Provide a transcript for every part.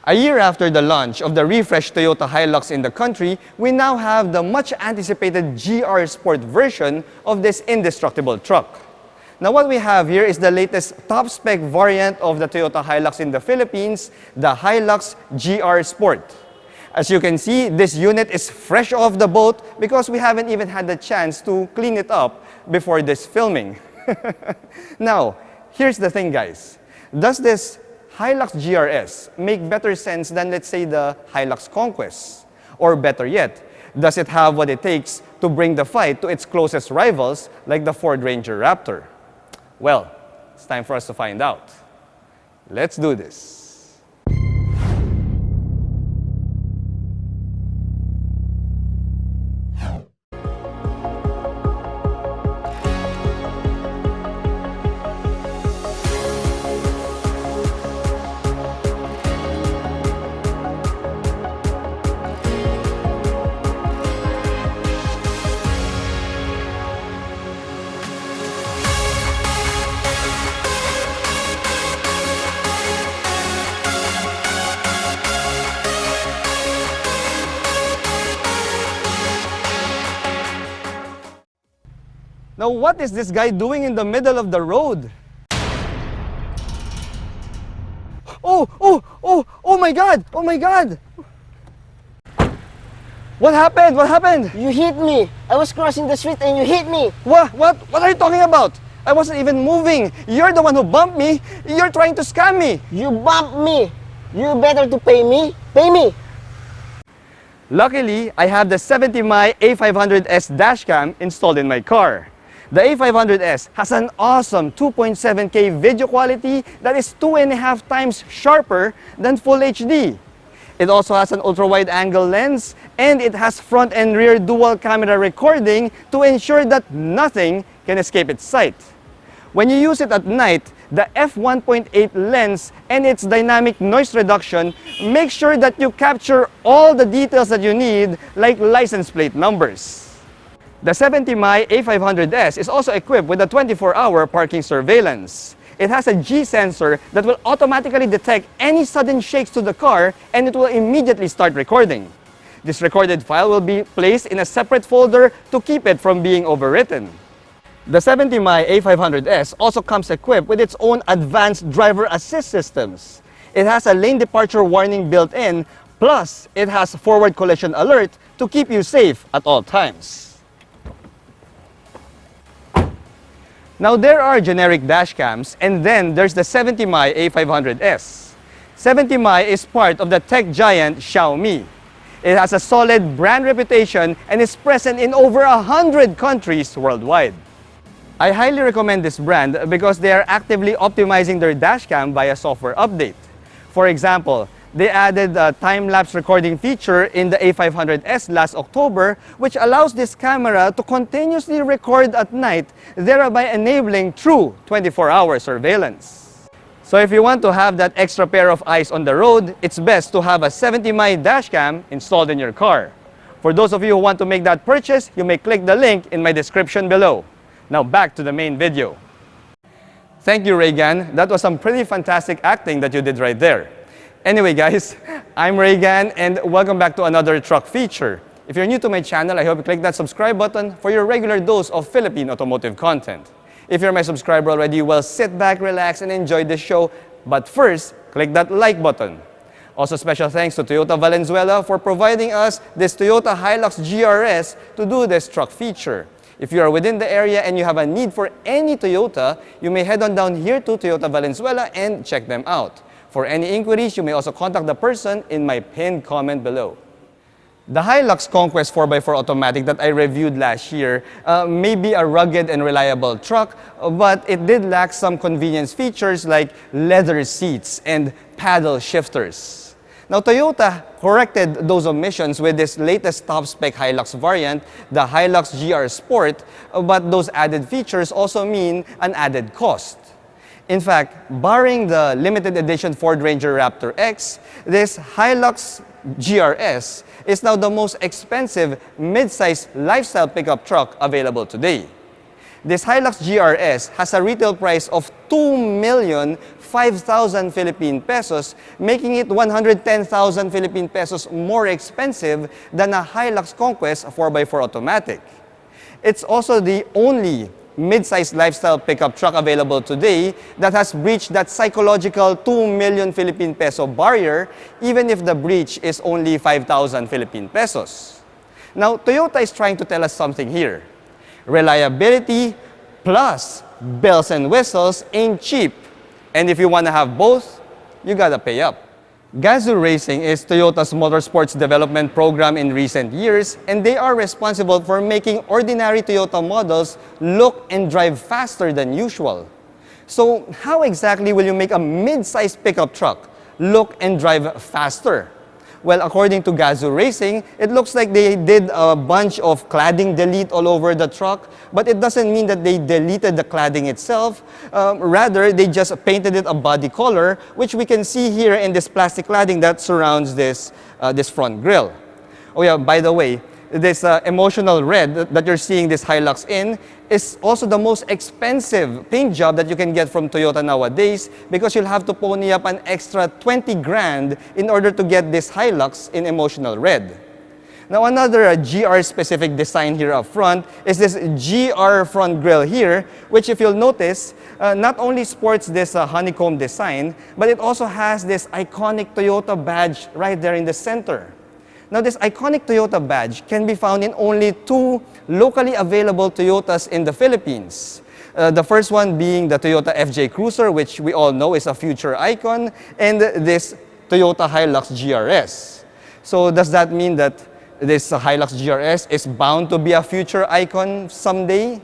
A year after the launch of the refreshed Toyota Hilux in the country, we now have the much-anticipated GR-Sport version of this indestructible truck. Now what we have here is the latest top-spec variant of the Toyota Hilux in the Philippines, the Hilux GR-Sport. As you can see, this unit is fresh off the boat because we haven't even had the chance to clean it up before this filming. Now, here's the thing, guys. Does this Hilux GRS make better sense than, let's say, the Hilux Conquest? Or better yet, does it have what it takes to bring the fight to its closest rivals like the Ford Ranger Raptor? Well, it's time for us to find out. Let's do this. Now, what is this guy doing in the middle of the road? Oh my God! Oh my God! What happened? What happened? You hit me. I was crossing the street and you hit me. What are you talking about? I wasn't even moving. You're the one who bumped me. You're trying to scam me. You bumped me. You better to pay me. Pay me. Luckily, I have the 70Mi A500S dashcam installed in my car. The A500S has an awesome 2.7K video quality that is 2.5 times sharper than Full HD. It also has an ultra-wide angle lens, and it has front and rear dual camera recording to ensure that nothing can escape its sight. When you use it at night, the f1.8 lens and its dynamic noise reduction make sure that you capture all the details that you need, like license plate numbers. The 70Mi A500S is also equipped with a 24-hour parking surveillance. It has a G sensor that will automatically detect any sudden shakes to the car, and it will immediately start recording. This recorded file will be placed in a separate folder to keep it from being overwritten. The 70Mi A500S also comes equipped with its own advanced driver assist systems. It has a lane departure warning built in, plus it has forward collision alert to keep you safe at all times. Now, there are generic dash cams, and then there's the 70Mi A500S. 70Mi is part of the tech giant Xiaomi. It has a solid brand reputation and is present in over 100 countries worldwide. I highly recommend this brand because they are actively optimizing their dashcam via software update. For example, they added a time-lapse recording feature in the A500S last October, which allows this camera to continuously record at night, thereby enabling true 24-hour surveillance. So if you want to have that extra pair of eyes on the road, it's best to have a 70Mi dashcam installed in your car. For those of you who want to make that purchase, you may click the link in my description below. Now back to the main video. Thank you, Reagan. That was some pretty fantastic acting that you did right there. Anyway guys, I'm Reagan and welcome back to another truck feature. If you're new to my channel, I hope you click that subscribe button for your regular dose of Philippine automotive content. If you're my subscriber already, well, sit back, relax, and enjoy this show. But first, click that like button. Also, special thanks to Toyota Valenzuela for providing us this Toyota Hilux GR-S to do this truck feature. If you are within the area and you have a need for any Toyota, you may head on down here to Toyota Valenzuela and check them out. For any inquiries, you may also contact the person in my pinned comment below. The Hilux Conquest 4x4 automatic that I reviewed last year may be a rugged and reliable truck, but it did lack some convenience features like leather seats and paddle shifters. Now, Toyota corrected those omissions with this latest top-spec Hilux variant, the Hilux GR-Sport, but those added features also mean an added cost. In fact, barring the limited edition Ford Ranger Raptor X, this Hilux GRS is now the most expensive mid-size lifestyle pickup truck available today. This Hilux GRS has a retail price of 2,005,000 Philippine pesos, making it 110,000 Philippine pesos more expensive than a Hilux Conquest 4x4 automatic. It's also the only mid-size lifestyle pickup truck available today that has breached that psychological 2 million Philippine peso barrier, even if the breach is only 5,000 Philippine pesos. Now, Toyota is trying to tell us something here. Reliability plus bells and whistles ain't cheap. And if you want to have both, you gotta pay up. Gazoo Racing is Toyota's motorsports development program in recent years, and they are responsible for making ordinary Toyota models look and drive faster than usual. So how exactly will you make a mid-size pickup truck look and drive faster? Well, according to Gazoo Racing, it looks like they did a bunch of cladding delete all over the truck, but it doesn't mean that they deleted the cladding itself. Rather, they just painted it a body color, which we can see here in this plastic cladding that surrounds this front grille. Oh yeah, by the way, this emotional red that you're seeing this Hilux in is also the most expensive paint job that you can get from Toyota nowadays, because you'll have to pony up an extra 20 grand in order to get this Hilux in emotional red. Now another GR-specific design here up front is this GR front grille here, which if you'll notice, not only sports this honeycomb design, but it also has this iconic Toyota badge right there in the center. Now, this iconic Toyota badge can be found in only 2 locally available Toyotas in the Philippines. The first one being the Toyota FJ Cruiser, which we all know is a future icon, and this Toyota Hilux GRS. So does that mean that this Hilux GRS is bound to be a future icon someday?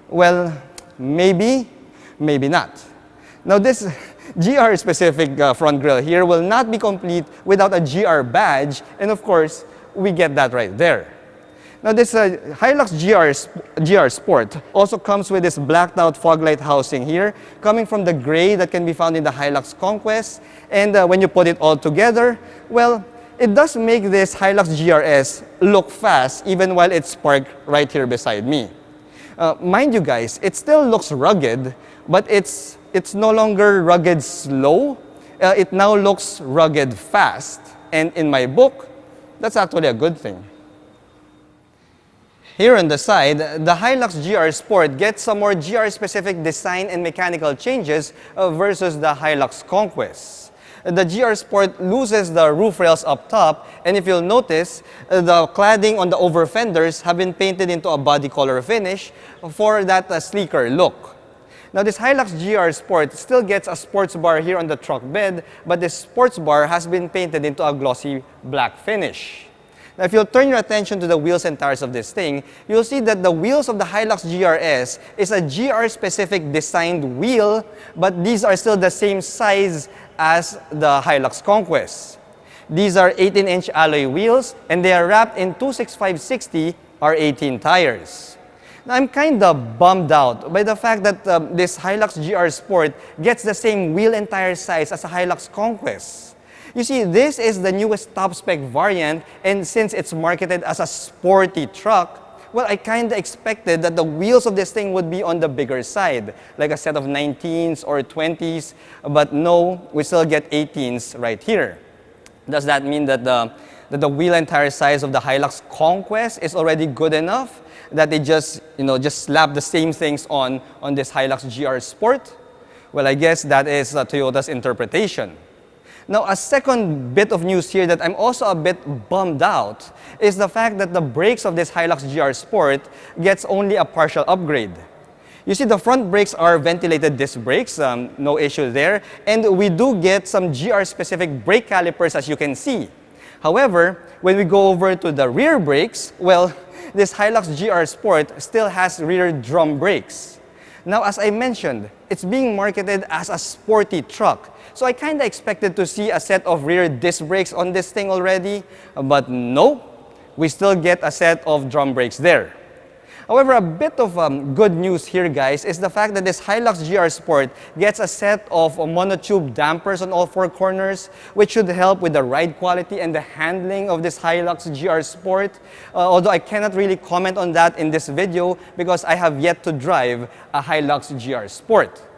Well, maybe, maybe not. Now, this GR-specific front grille here will not be complete without a GR badge, and of course, we get that right there. Now, this Hilux GR-Sport also comes with this blacked out fog light housing here, coming from the gray that can be found in the Hilux Conquest, and when you put it all together, well, it does make this Hilux GRS look fast even while it's parked right here beside me. Mind you guys, it still looks rugged, but it's no longer rugged slow. It now looks rugged fast. And in my book, that's actually a good thing. Here on the side, the Hilux GR-Sport gets some more GR-specific design and mechanical changes versus the Hilux Conquest. The GR-Sport loses the roof rails up top, and if you'll notice, the cladding on the over fenders have been painted into a body color finish for that sleeker look. Now, this Hilux GR-Sport still gets a sports bar here on the truck bed, but this sports bar has been painted into a glossy black finish. Now, if you'll turn your attention to the wheels and tires of this thing, you'll see that the wheels of the Hilux GRS is a GR-specific designed wheel, but these are still the same size as the Hilux Conquest. These are 18-inch alloy wheels, and they are wrapped in 265/60 R18 tires. Now, I'm kind of bummed out by the fact that this Hilux GR-Sport gets the same wheel and tire size as a Hilux Conquest. You see, this is the newest top-spec variant, and since it's marketed as a sporty truck, well, I kind of expected that the wheels of this thing would be on the bigger side, like a set of 19s or 20s, but no, we still get 18s right here. Does that mean that the wheel and tire size of the Hilux Conquest is already good enough that they just slap the same things on this Hilux GR-Sport? Well, I guess that is Toyota's interpretation. Now, a second bit of news here that I'm also a bit bummed out is the fact that the brakes of this Hilux GR-Sport gets only a partial upgrade. You see, the front brakes are ventilated disc brakes, no issue there, and we do get some GR-specific brake calipers, as you can see. However, when we go over to the rear brakes, well, this Hilux GR-Sport still has rear drum brakes. Now, as I mentioned, it's being marketed as a sporty truck. So I kind of expected to see a set of rear disc brakes on this thing already, but no, we still get a set of drum brakes there. However, a bit of good news here, guys, is the fact that this Hilux GR-Sport gets a set of monotube dampers on all four corners, which should help with the ride quality and the handling of this Hilux GR-Sport. Although I cannot really comment on that in this video because I have yet to drive a Hilux GR-Sport.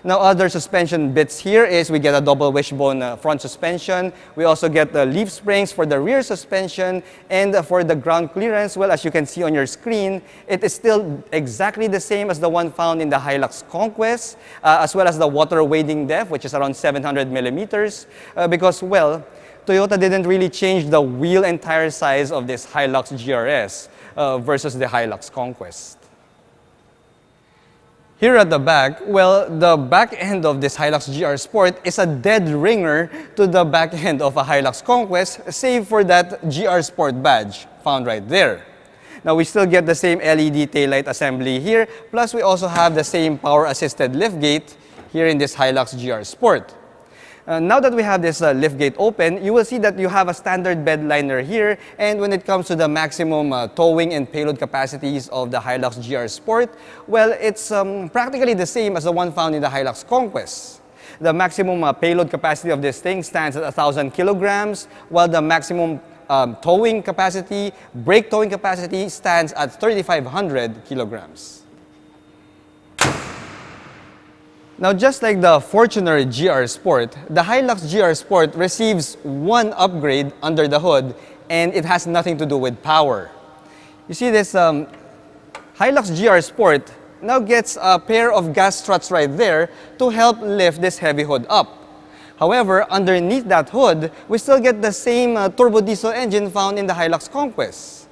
Now, other suspension bits here is we get a double wishbone front suspension. We also get the leaf springs for the rear suspension, and for the ground clearance, well, as you can see on your screen, it is still exactly the same as the one found in the Hilux Conquest, as well as the water wading depth, which is around 700 millimeters, because, well, Toyota didn't really change the wheel and tire size of this Hilux GRS versus the Hilux Conquest. Here at the back, well, the back end of this Hilux GR-Sport is a dead ringer to the back end of a Hilux Conquest, save for that GR-Sport badge found right there. Now, we still get the same LED taillight assembly here, plus we also have the same power-assisted liftgate here in this Hilux GR-Sport. Now that we have this liftgate open, you will see that you have a standard bed liner here, and when it comes to the maximum towing and payload capacities of the Hilux GR-Sport, well, it's practically the same as the one found in the Hilux Conquest. The maximum payload capacity of this thing stands at 1,000 kilograms, while the maximum towing capacity, brake towing capacity, stands at 3,500 kilograms. Now, just like the Fortuner GR-Sport, the Hilux GR-Sport receives one upgrade under the hood, and it has nothing to do with power. You see this Hilux GR-Sport now gets a pair of gas struts right there to help lift this heavy hood up. However, underneath that hood, we still get the same turbo diesel engine found in the Hilux Conquest.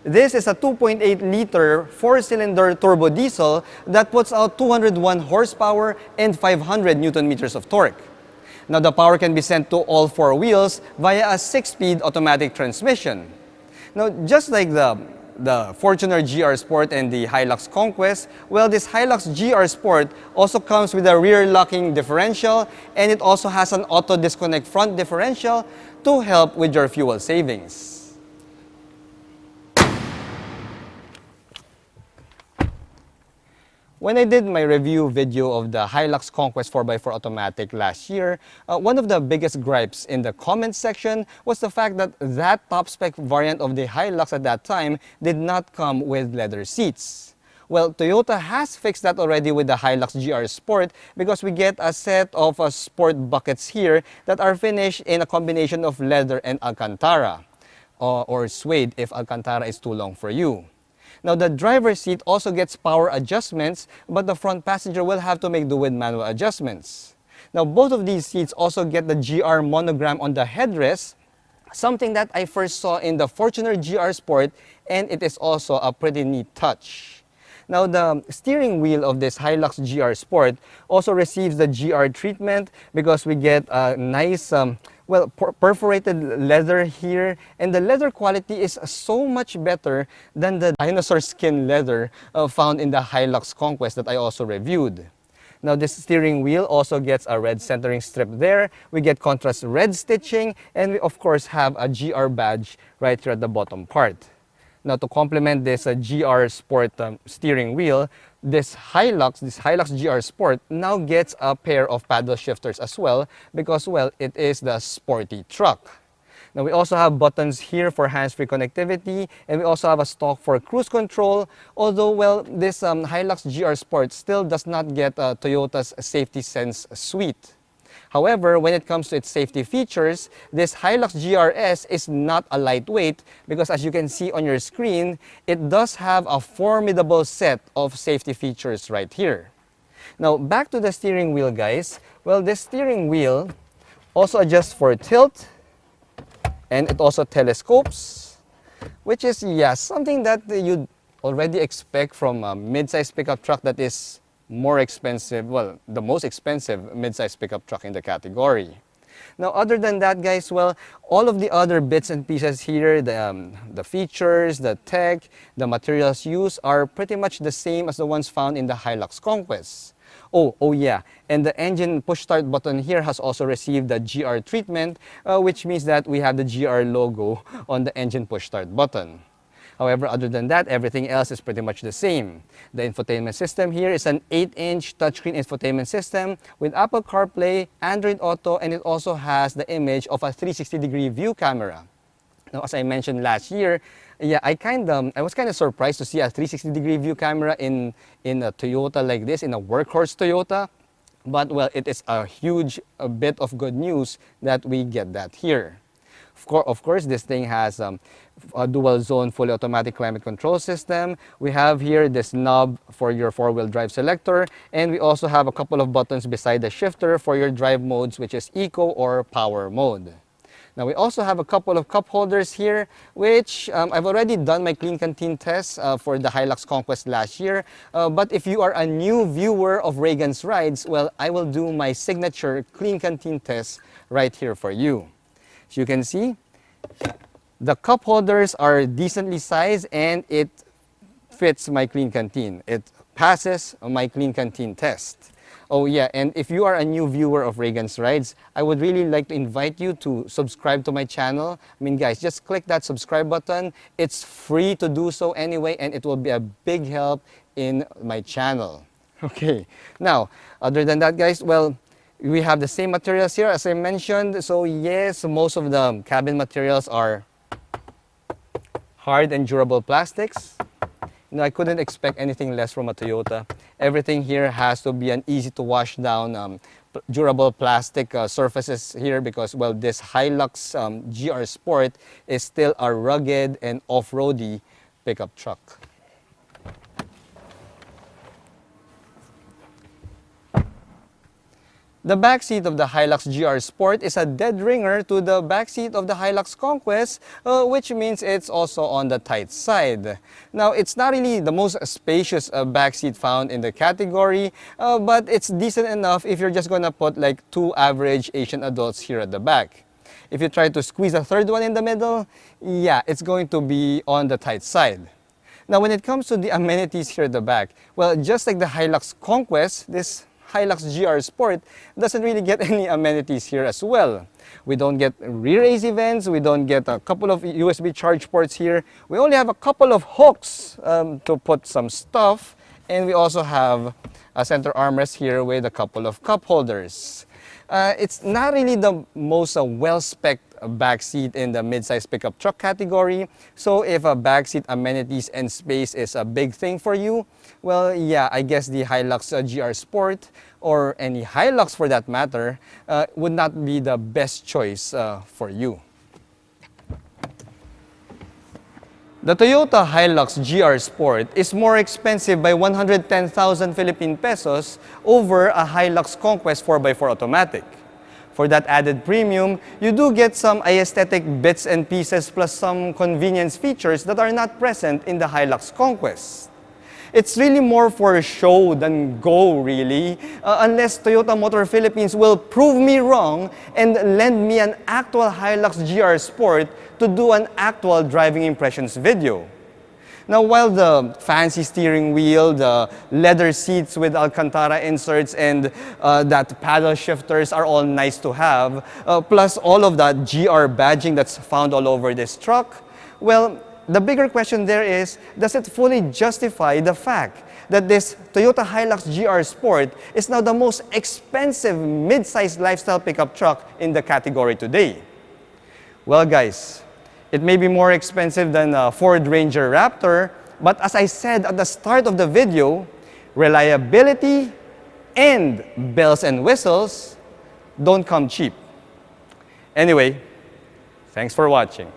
This is a 2.8-liter four-cylinder turbo diesel that puts out 201 horsepower and 500 Newton-meters of torque. Now, the power can be sent to all four wheels via a 6-speed automatic transmission. Now, just like the Fortuner GR-Sport and the Hilux Conquest, well, this Hilux GR-Sport also comes with a rear locking differential, and it also has an auto disconnect front differential to help with your fuel savings. When I did my review video of the Hilux Conquest 4x4 automatic last year, one of the biggest gripes in the comments section was the fact that that top-spec variant of the Hilux at that time did not come with leather seats. Well, Toyota has fixed that already with the Hilux GR-Sport because we get a set of sport buckets here that are finished in a combination of leather and Alcantara, or suede if Alcantara is too long for you. Now, the driver's seat also gets power adjustments, but the front passenger will have to make do with manual adjustments. Now, both of these seats also get the GR monogram on the headrest, something that I first saw in the Fortuner GR-Sport, and it is also a pretty neat touch. Now, the steering wheel of this Hilux GR-Sport also receives the GR treatment because we get a nice perforated leather here, and the leather quality is so much better than the dinosaur skin leather found in the Hilux Conquest that I also reviewed. Now, this steering wheel also gets a red centering strip there. We get contrast red stitching, and we of course have a GR badge right here at the bottom part. Now, to complement this GR-Sport steering wheel, this Hilux GR-Sport now gets a pair of paddle shifters as well because, well, it is the sporty truck. Now, we also have buttons here for hands-free connectivity, and we also have a stalk for cruise control, although, well, this Hilux GR-Sport still does not get Toyota's Safety Sense suite. However, when it comes to its safety features, this Hilux GRS is not a lightweight because, as you can see on your screen, it does have a formidable set of safety features right here. Now, back to the steering wheel, guys. Well, this steering wheel also adjusts for tilt, and it also telescopes, which is, yeah, something that you'd already expect from a mid-size pickup truck that is more expensive, well, the most expensive mid-size pickup truck in the category. Now, other than that, guys, well, all of the other bits and pieces here, the features, the tech, the materials used are pretty much the same as the ones found in the Hilux Conquest. Oh yeah, and the engine push start button here has also received the GR treatment, which means that we have the GR logo on the engine push start button. However, other than that, everything else is pretty much the same. The infotainment system here is an 8-inch touchscreen infotainment system with Apple CarPlay, Android Auto, and it also has the image of a 360-degree view camera. Now, as I mentioned last year, yeah, I was kind of surprised to see a 360-degree view camera in a Toyota like this, in a workhorse Toyota. But, well, it is a huge bit of good news that we get that here. Of course, this thing has a dual-zone fully automatic climate control system. We have here this knob for your four-wheel drive selector, and we also have a couple of buttons beside the shifter for your drive modes, which is Eco or Power mode. Now, we also have a couple of cup holders here, which I've already done my clean canteen test for the Hilux Conquest last year. But if you are a new viewer of Reagan's Rides, well, I will do my signature clean canteen test right here for you. As you can see, the cup holders are decently sized and it fits my clean canteen. It passes my clean canteen test. Oh yeah, and if you are a new viewer of Reagan's Rides, I would really like to invite you to subscribe to my channel. I mean, guys, just click that subscribe button. It's free to do so anyway, and it will be a big help in my channel. Okay, now, other than that, guys, well, we have the same materials here as I mentioned. So yes, most of the cabin materials are hard and durable plastics. You know, I couldn't expect anything less from a Toyota. Everything here has to be an easy to wash down durable plastic surfaces here because, well, this Hilux GR-Sport is still a rugged and off-roady pickup truck. The backseat of the Hilux GR-Sport is a dead ringer to the backseat of the Hilux Conquest, which means it's also on the tight side. Now, it's not really the most spacious backseat found in the category, but it's decent enough if you're just gonna put like 2 average Asian adults here at the back. If you try to squeeze a third one in the middle, yeah, it's going to be on the tight side. Now, when it comes to the amenities here at the back, well, just like the Hilux Conquest, this Hilux GR-Sport doesn't really get any amenities here as well. We don't get rear AC vents, we don't get a couple of USB charge ports here. We only have a couple of hooks to put some stuff, and we also have a center armrest here with a couple of cup holders. It's not really the most well-spec'd backseat in the midsize pickup truck category. So if a backseat amenities and space is a big thing for you, well, yeah, I guess the Hilux GR-Sport or any Hilux for that matter would not be the best choice for you. The Toyota Hilux GR-Sport is more expensive by 110,000 Philippine pesos over a Hilux Conquest 4x4 automatic. For that added premium, you do get some aesthetic bits and pieces plus some convenience features that are not present in the Hilux Conquest. It's really more for show than go, really, unless Toyota Motor Philippines will prove me wrong and lend me an actual Hilux GR-Sport to do an actual driving impressions video. Now, while the fancy steering wheel, the leather seats with Alcantara inserts, and that paddle shifters are all nice to have, plus all of that GR badging that's found all over this truck, well, the bigger question there is, does it fully justify the fact that this Toyota Hilux GR-Sport is now the most expensive mid-size lifestyle pickup truck in the category today? Well, guys, it may be more expensive than a Ford Ranger Raptor, but as I said at the start of the video, reliability and bells and whistles don't come cheap. Anyway, thanks for watching.